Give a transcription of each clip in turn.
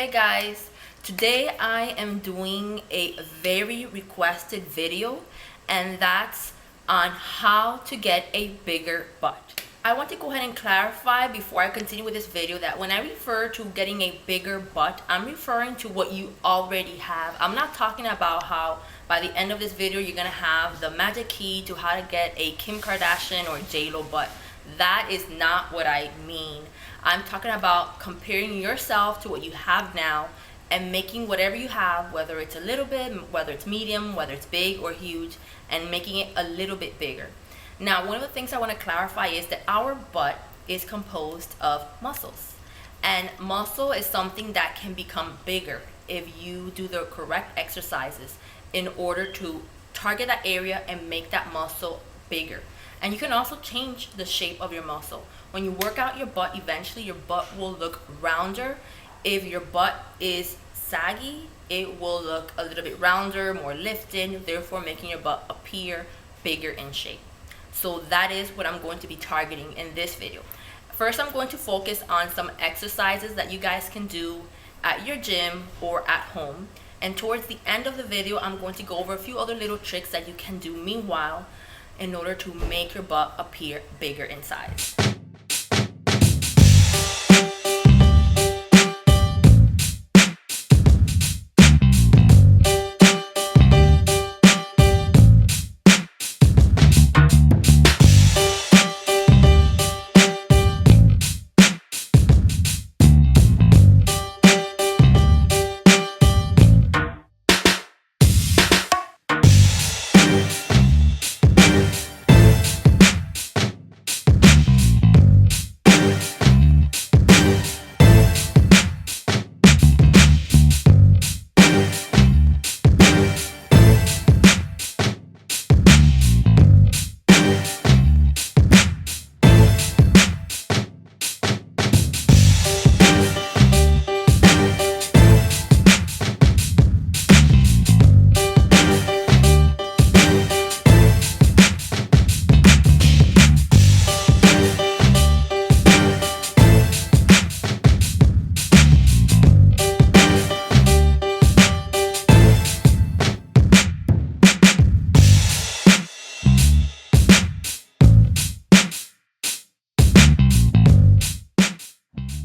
Hey guys, today I am doing a very requested video, and that's on how to get a bigger butt. I want to go ahead and clarify before I continue with this video that when I refer to getting a bigger butt, I'm referring to what you already have. I'm not talking about how by the end of this video you're gonna have the magic key to how to get a Kim Kardashian or J-Lo butt. That is not what I mean. I'm talking about comparing yourself to what you have now and making whatever you have, whether it's a little bit, whether it's medium, whether it's big or huge, and making it a little bit bigger. Now, one of the things I want to clarify is that our butt is composed of muscles, and muscle is something that can become bigger if you do the correct exercises in order to target that area and make that muscle bigger. And you can also change the shape of your muscle. When you work out your butt, eventually your butt will look rounder. If your butt is saggy, it will look a little bit rounder, more lifted, therefore making your butt appear bigger in shape. So that is what I'm going to be targeting in this video. First, I'm going to focus on some exercises that you guys can do at your gym or at home. And towards the end of the video, I'm going to go over a few other little tricks that you can do meanwhile in order to make your butt appear bigger in size.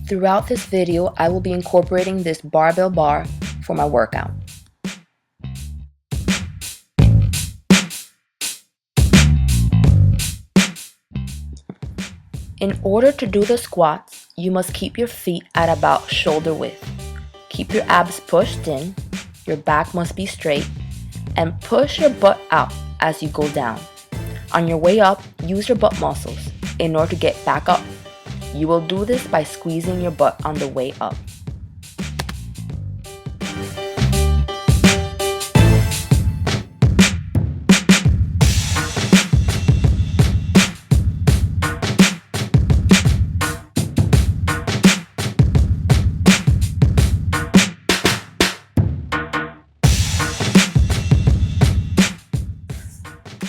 Throughout this video, I will be incorporating this barbell bar for my workout. In order to do the squats, you must keep your feet at about shoulder width. Keep your abs pushed in, your back must be straight, and push your butt out as you go down. On your way up, use your butt muscles in order to get back up. You will do this by squeezing your butt on the way up.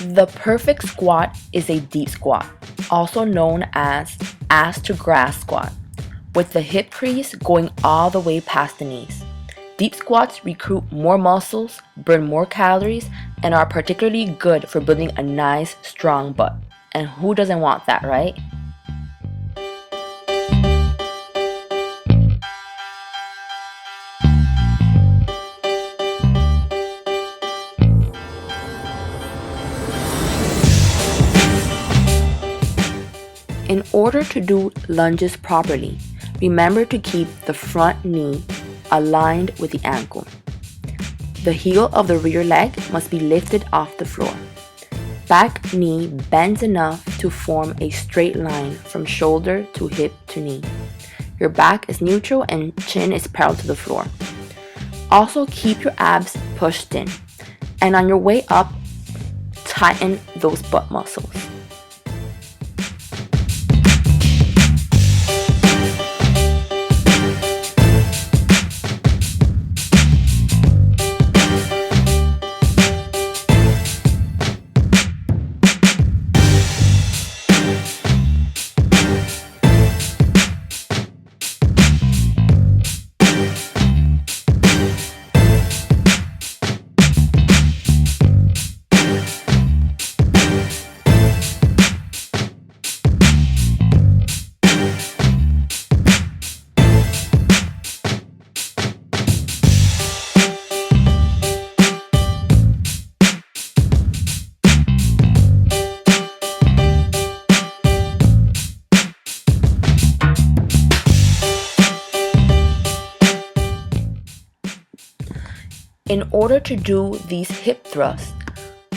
The perfect squat is a deep squat, also known as ass to grass squat, with the hip crease going all the way past the knees. Deep squats recruit more muscles, burn more calories, and are particularly good for building a nice, strong butt. And who doesn't want that, right? In order to do lunges properly, remember to keep the front knee aligned with the ankle. The heel of the rear leg must be lifted off the floor. Back knee bends enough to form a straight line from shoulder to hip to knee. Your back is neutral and chin is parallel to the floor. Also keep your abs pushed in, and on your way up, tighten those butt muscles. In order to do these hip thrusts,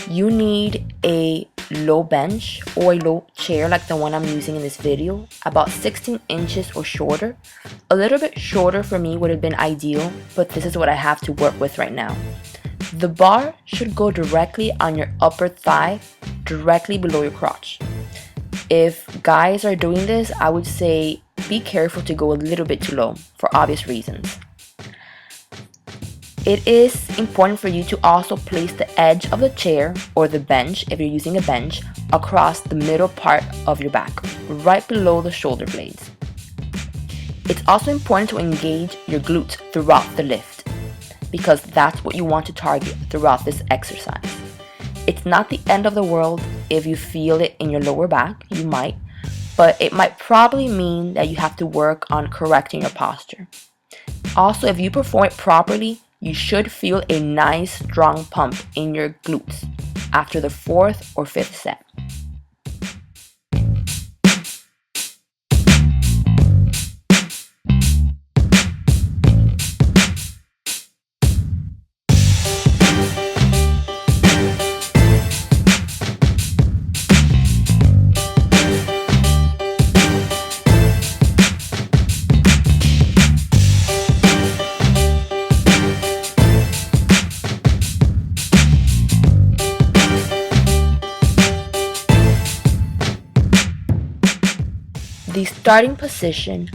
you need a low bench or a low chair like the one I'm using in this video, about 16 inches or shorter. A little bit shorter for me would have been ideal, but this is what I have to work with right now. The bar should go directly on your upper thigh, directly below your crotch. If guys are doing this, I would say be careful to go a little bit too low for obvious reasons. It is important for you to also place the edge of the chair or the bench, if you're using a bench, across the middle part of your back, right below the shoulder blades. It's also important to engage your glutes throughout the lift, because that's what you want to target throughout this exercise. It's not the end of the world if you feel it in your lower back, you might, but it might probably mean that you have to work on correcting your posture. Also, if you perform it properly, you should feel a nice strong pump in your glutes after the 4th or 5th set. The starting position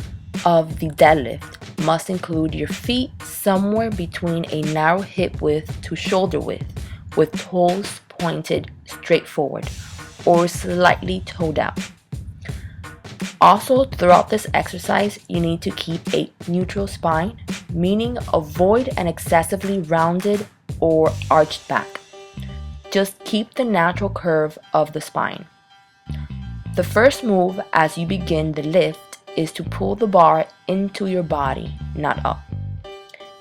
of the deadlift must include your feet somewhere between a narrow hip width to shoulder width, with toes pointed straight forward or slightly toed out. Also, throughout this exercise, you need to keep a neutral spine, meaning avoid an excessively rounded or arched back. Just keep the natural curve of the spine. The first move as you begin the lift is to pull the bar into your body, not up.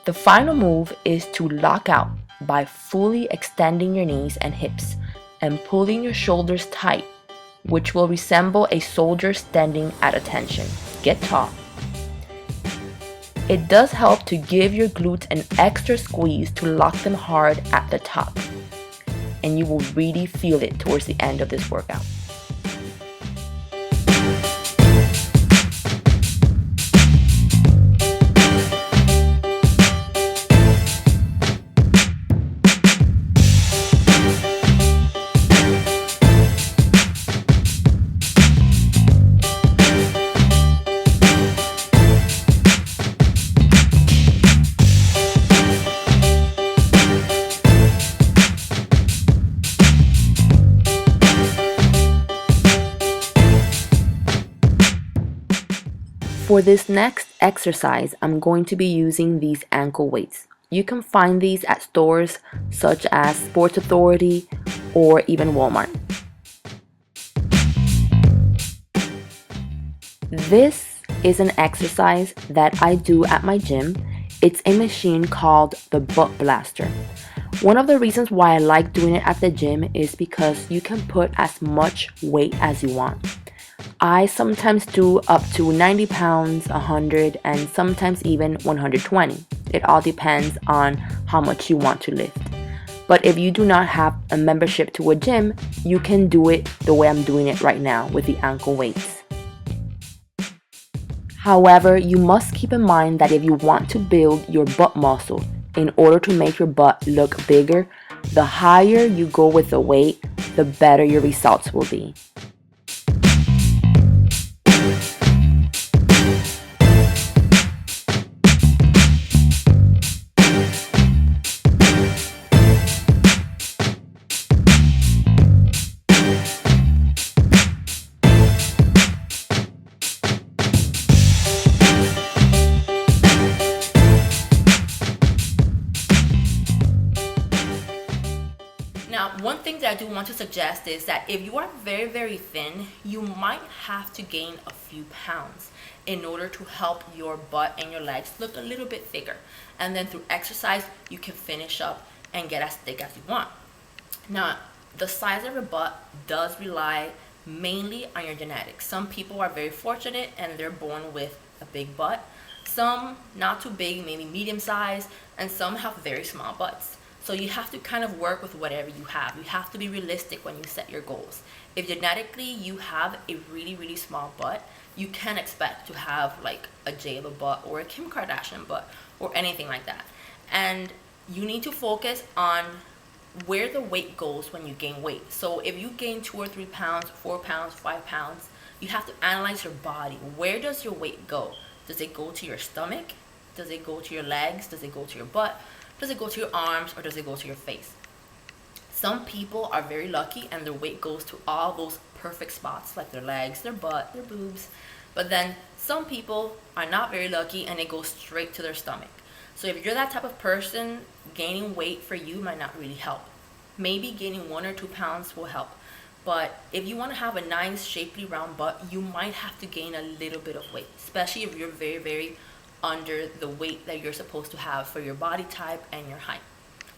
The final move is to lock out by fully extending your knees and hips and pulling your shoulders tight, which will resemble a soldier standing at attention. Get taut. It does help to give your glutes an extra squeeze to lock them hard at the top, and you will really feel it towards the end of this workout. For this next exercise, I'm going to be using these ankle weights. You can find these at stores such as Sports Authority or even Walmart. This is an exercise that I do at my gym. It's a machine called the Butt Blaster. One of the reasons why I like doing it at the gym is because you can put as much weight as you want. I sometimes do up to 90 pounds, 100, and sometimes even 120. It all depends on how much you want to lift. But if you do not have a membership to a gym, you can do it the way I'm doing it right now with the ankle weights. However, you must keep in mind that if you want to build your butt muscle in order to make your butt look bigger, the higher you go with the weight, the better your results will be. Now, one thing that I do want to suggest is that if you are very, very thin, you might have to gain a few pounds in order to help your butt and your legs look a little bit thicker. And then through exercise, you can finish up and get as thick as you want. Now, the size of your butt does rely mainly on your genetics. Some people are very fortunate and they're born with a big butt. Some not too big, maybe medium size, and some have very small butts. So you have to kind of work with whatever you have. You have to be realistic when you set your goals. If genetically you have a really, really small butt, you can't expect to have like a J.Lo butt or a Kim Kardashian butt or anything like that. And you need to focus on where the weight goes when you gain weight. So if you gain 2 or 3 pounds, 4 pounds, 5 pounds, you have to analyze your body. Where does your weight go? Does it go to your stomach? Does it go to your legs? Does it go to your butt? Does it go to your arms, or does it go to your face? Some people are very lucky and their weight goes to all those perfect spots, like their legs, their butt, their boobs. But then some people are not very lucky and it goes straight to their stomach. So if you're that type of person, gaining weight for you might not really help. Maybe gaining 1 or 2 pounds will help. But if you want to have a nice, shapely, round butt, you might have to gain a little bit of weight, especially if you're very, very under the weight that you're supposed to have for your body type and your height.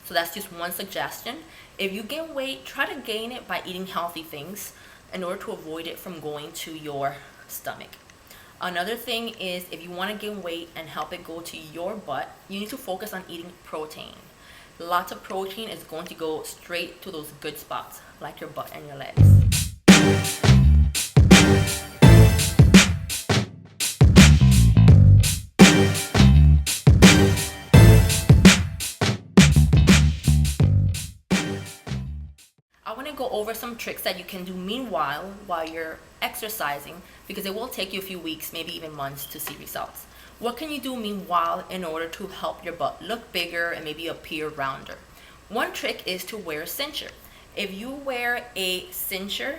So that's just one suggestion. If you gain weight, try to gain it by eating healthy things in order to avoid it from going to your stomach. Another thing is, if you want to gain weight and help it go to your butt, you need to focus on eating protein. Lots of protein is going to go straight to those good spots, like your butt and your legs. I want to go over some tricks that you can do meanwhile while you're exercising, because it will take you a few weeks, maybe even months to see results. What can you do meanwhile in order to help your butt look bigger and maybe appear rounder? One trick is to wear a cincher. If you wear a cincher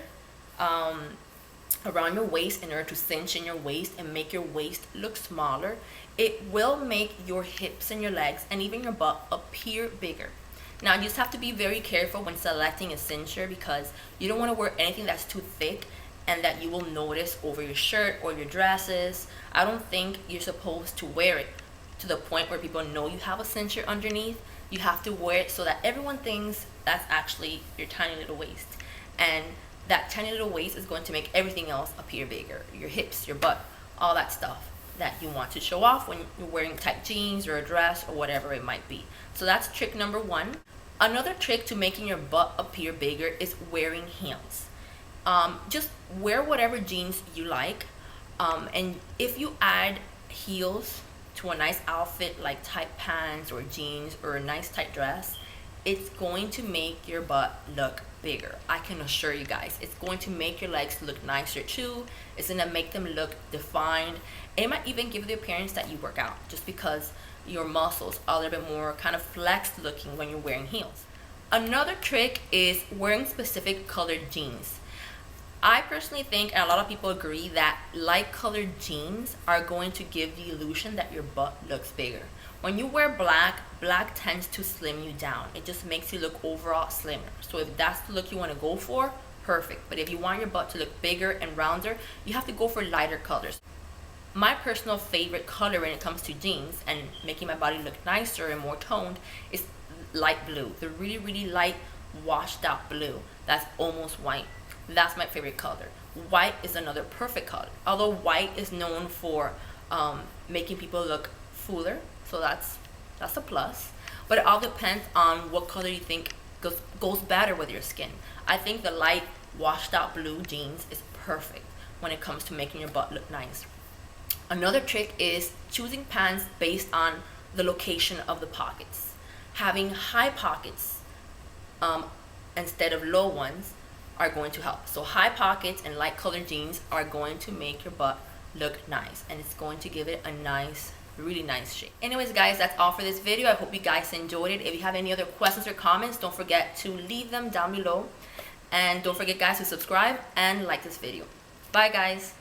around your waist in order to cinch in your waist and make your waist look smaller, it will make your hips and your legs and even your butt appear bigger. Now, you just have to be very careful when selecting a cincher, because you don't want to wear anything that's too thick and that you will notice over your shirt or your dresses. I don't think you're supposed to wear it to the point where people know you have a cincher underneath. You have to wear it so that everyone thinks that's actually your tiny little waist. And that tiny little waist is going to make everything else appear bigger. Your hips, your butt, all that stuff that you want to show off when you're wearing tight jeans or a dress or whatever it might be. So that's trick number 1. Another trick to making your butt appear bigger is wearing heels. Just wear whatever jeans you like, and if you add heels to a nice outfit like tight pants or jeans or a nice tight dress, it's going to make your butt look bigger. I can assure you guys, it's going to make your legs look nicer too. It's going to make them look defined. It might even give the appearance that you work out, just because your muscles are a little bit more kind of flexed looking when you're wearing heels. Another trick is wearing specific colored jeans. I personally think, and a lot of people agree, that light colored jeans are going to give the illusion that your butt looks bigger. When you wear black, black tends to slim you down. It just makes you look overall slimmer. So if that's the look you want to go for, perfect. But if you want your butt to look bigger and rounder, you have to go for lighter colors. My personal favorite color when it comes to jeans and making my body look nicer and more toned is light blue. The really, really light, washed out blue that's almost white. That's my favorite color. White is another perfect color. Although white is known for making people look fuller, so that's a plus. But it all depends on what color you think goes better with your skin. I think the light, washed out blue jeans is perfect when it comes to making your butt look nice. Another trick is choosing pants based on the location of the pockets. Having high pockets instead of low ones are going to help. So high pockets and light colored jeans are going to make your butt look nice, and it's going to give it a nice, really nice shape. Anyways guys, that's all for this video. I hope you guys enjoyed it. If you have any other questions or comments, don't forget to leave them down below. And don't forget guys to subscribe and like this video. Bye guys.